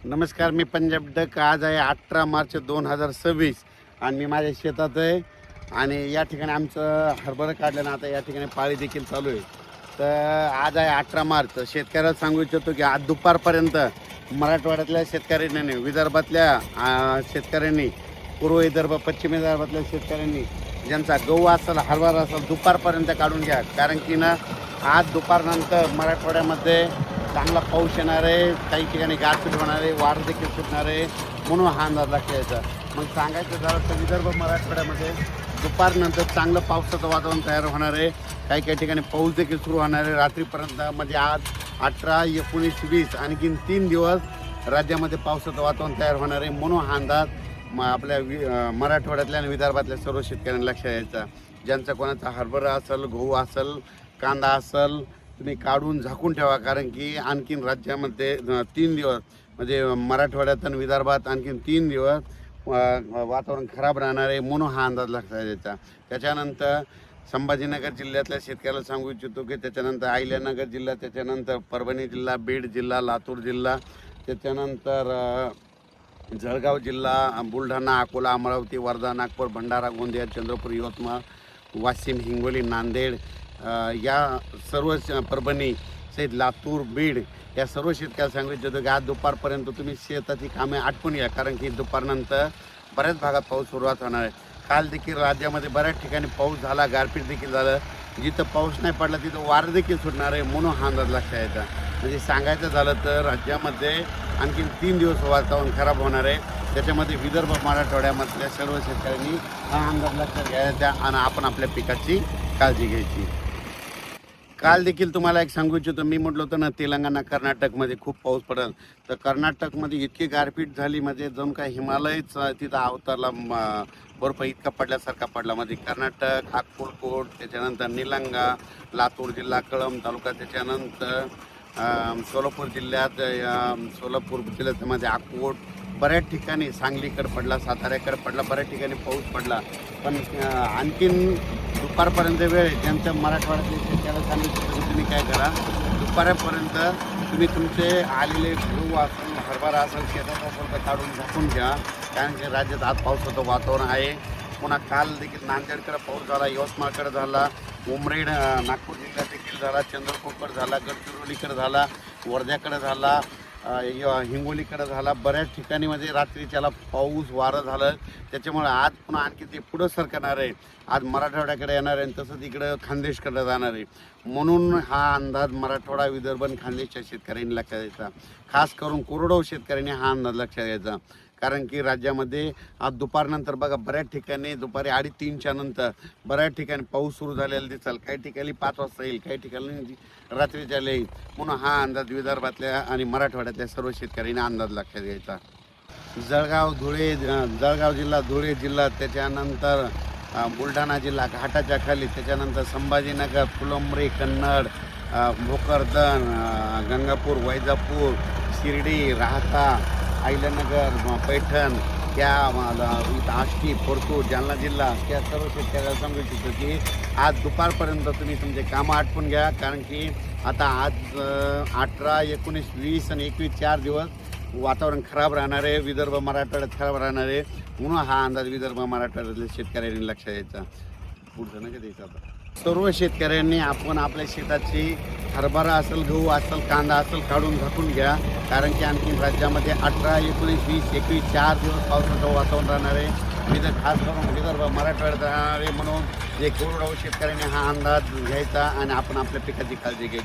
नमस्कार, मी पंजाब डक. आज आहे 18 मार्च 2026 आणि मी माझ्या शेतात आहे आणि या ठिकाणी आमचं हरभरा काढल्यानं आता या ठिकाणी पाळी देखील चालू आहे. तर आज आहे 18 मार्च. शेतकऱ्याला सांगू इच्छितो की आज दुपारपर्यंत मराठवाड्यातल्या शेतकऱ्यांनी, विदर्भातल्या शेतकऱ्यांनी, पूर्व विदर्भ, पश्चिम विदर्भातल्या शेतकऱ्यांनी ज्यांचा गहू असेल, हरभरा असेल, दुपारपर्यंत काढून घ्या. कारण की ना आज दुपारनंतर मराठवाड्यामध्ये चांगला पाऊस येणार आहे, काही ठिकाणी गारपीट होणार आहे, वार देखील सुटणार आहे, म्हणून हा अंदाज लक्षात यायचा. मग सांगायचं झालं तर विदर्भ मराठवाड्यामध्ये दुपारनंतर चांगलं पावसाचं वातावरण तयार होणार आहे. काही काही ठिकाणी पाऊस देखील सुरू होणार आहे रात्रीपर्यंत. म्हणजे आज 18, 19, 20 आणखीन 3 दिवस राज्यामध्ये पावसाचं वातावरण तयार होणार आहे. म्हणून हा अंदाज आपल्या मराठवाड्यातल्या आणि विदर्भातल्या सर्व शेतकऱ्यांना लक्षात यायचा. ज्यांचा कोणाचा हरभरा असेल, गहू असेल, कांदा असेल, तुम्ही काढून झाकून ठेवा. कारण की आणखीन राज्यामध्ये 3 दिवस म्हणजे मराठवाड्यात आणि विदर्भात आणखीन 3 दिवस वातावरण खराब राहणार आहे. म्हणून हा अंदाज लक्षात यायचा. त्याच्यानंतर संभाजीनगर जिल्ह्यातल्या शेतकऱ्याला सांगू इच्छितो की त्याच्यानंतर अहिल्यानगर जिल्हा, त्याच्यानंतर परभणी जिल्हा, बीड जिल्हा, लातूर जिल्हा, त्याच्यानंतर जळगाव जिल्हा, बुलढाणा, अकोला, अमरावती, वर्धा, नागपूर, भंडारा, गोंदिया, चंद्रपूर, यवतमाळ, वाशिम, हिंगोली, नांदेड, या सर्व परभणी सहित लातूर, बीड या सर्व शेतकऱ्याला सांगू इच्छितो की आज दुपारपर्यंत तुम्ही शेताची कामे आटपून घ्या. कारण की दुपारनंतर बऱ्याच भागात पाऊस सुरुवात होणार आहे. काल देखील राज्यामध्ये बऱ्याच ठिकाणी पाऊस झाला, गारपीट देखील झालं. जिथं पाऊस नाही पडला तिथं वारं देखील सुटणार आहे. म्हणून हा अंदाज लक्षात यायचा. म्हणजे सांगायचं झालं तर राज्यामध्ये आणखीन 3 दिवस वातावरण खराब होणार आहे. त्याच्यामध्ये विदर्भ मराठवाड्यामधल्या सर्व शेतकऱ्यांनी हा अंदाज लक्षात घ्यायचा आणि आपण आपल्या पिकाची काळजी घ्यायची. काल देखील तुम्हाला एक सांगू इच्छितो, मी म्हटलं होतं ना तेलंगणा, कर्नाटकमध्ये खूप पाऊस पडेल. तर कर्नाटकमध्ये इतकी गारपीट झाली म्हणजे जणू काय हिमालयच तिथं अवतरला, बर्फ इतका पडल्यासारखा पडला. म्हणजे कर्नाटक, अक्कलकोट, त्याच्यानंतर निलंगा, लातूर जिल्हा, कळंब तालुका, त्याच्यानंतर सोलापूर जिल्ह्यात, सोलापूर जिल्ह्यामध्ये अक्कोट, बऱ्याच ठिकाणी सांगलीकडे पडला, साताऱ्याकडे पडला, बऱ्याच ठिकाणी पाऊस पडला. पण आणखीन दुपारपर्यंत वेळ आहे. ज्यांच्या मराठवाड्यातले शेतकऱ्याला सांगितलं तुम्ही काय करा, दुपारपर्यंत तुम्ही तुमचे आलेले गहू असेल, हरभरा असेल, शेतात असेल तर काढून झाकून घ्या. कारण की राज्यात आज पावसाचं वातावरण आहे. पुन्हा काल देखील नांदेडकडे पाऊस झाला, यवतमाळकडे झाला, उमरेड नागपूर जिल्ह्यात देखील झाला, चंद्रपूरकडे झाला, गडचिरोलीकडे झाला, वर्ध्याकडे झाला, हिंगोलीकडे झाला. बऱ्याच ठिकाणी म्हणजे रात्रीच्याला पाऊस वारं झालं. त्याच्यामुळे आज पुन्हा आणखी ते पुढं सरकणार आहे. आज मराठवाड्याकडे येणार आहे आणि तसंच इकडं खानदेशकडे जाणार आहे. म्हणून हा अंदाज मराठवाडा, विदर्भ आणि खानदेशच्या शेतकऱ्यांनी लक्षात घ्यायचा. खास करून कोरडवाहू शेतकऱ्यांनी हा अंदाज लक्षात घ्यायचा. कारण की राज्यामध्ये आज दुपारनंतर बघा बऱ्याच ठिकाणी दुपारी 2:30च्या नंतर बऱ्याच ठिकाणी पाऊस सुरू झालेला दिसेल. काही ठिकाणी 5 वाजता येईल, काही ठिकाणी रात्रीच्या येईल. म्हणून हा अंदाज विदर्भातल्या आणि मराठवाड्यातल्या सर्व शेतकऱ्यांनी अंदाज लक्षात घ्यायचा. जळगाव जिल्हा, धुळे जिल्हा, त्याच्यानंतर बुलढाणा जिल्हा घाटाच्या खाली, त्याच्यानंतर संभाजीनगर, फुलंब्री, कन्नड, भोकरदन, गंगापूर, वैजापूर, शिर्डी, राहता, अहिल्यानगर, पैठण, त्या आष्टी, पोरतूर, जालना जिल्हा, त्या सर्व शेतकऱ्याला सांगू इच्छितो की आज दुपारपर्यंत तुम्ही तुमचे कामं आटपून घ्या. कारण की आता आज 18, 19, 20 आणि 21 4 दिवस वातावरण खराब राहणार आहे. विदर्भ मराठवाड्यात खराब राहणार आहे. म्हणून हा अंदाज विदर्भ मराठवाड्यातल्या शेतकऱ्यांनी लक्षात द्यायचा. पुढचं नाही का द्यायचं. आता सर्व शेतकऱ्यांनी आपण आपल्या शेताची हरभरा असेल, गहू असेल, कांदा असेल काढून झाकून घ्या. कारण की आणखी राज्यामध्ये 18, 19, 20, 21 4 दिवस पावसाचं वातावरण राहणार आहे. खास करून विदर्भ मराठवाड्यात राहणार आहे. म्हणून जे कोरडवाहू शेतकऱ्यांनी हा अंदाज घ्यायचा आणि आपण आपल्या पिकाची काळजी घ्यायची.